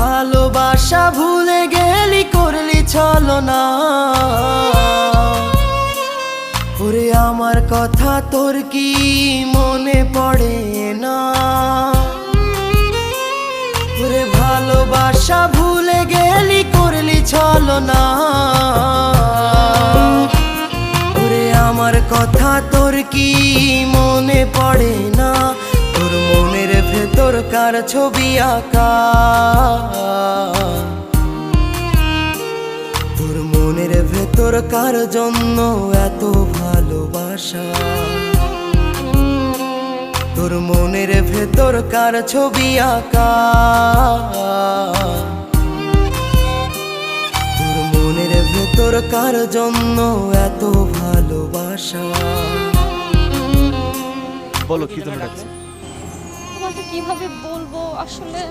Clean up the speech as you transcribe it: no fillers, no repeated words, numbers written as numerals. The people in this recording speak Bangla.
ভালোবাসা ভুলে গেলি করলি ছলনা, ওরে আমার কথা তোর কি মনে পড়ে না? ওরে ভালোবাসা ভুলে গেলি করলি ছলনা, ওরে আমার কথা তোর কি মনে পড়ে না? তোর মনের ভেতর কার ছবি আঁকা, তোর মনের ভেতর কার জন্য এত ভালোবাসা? তোর মনের ভেতর কার ছবি আঁকা, তোর মনের ভেতর কার জন্য এত ভালোবাসা? বলো কি জন্য ডাকছি? তোমাকে কিভাবে বলবো আসলে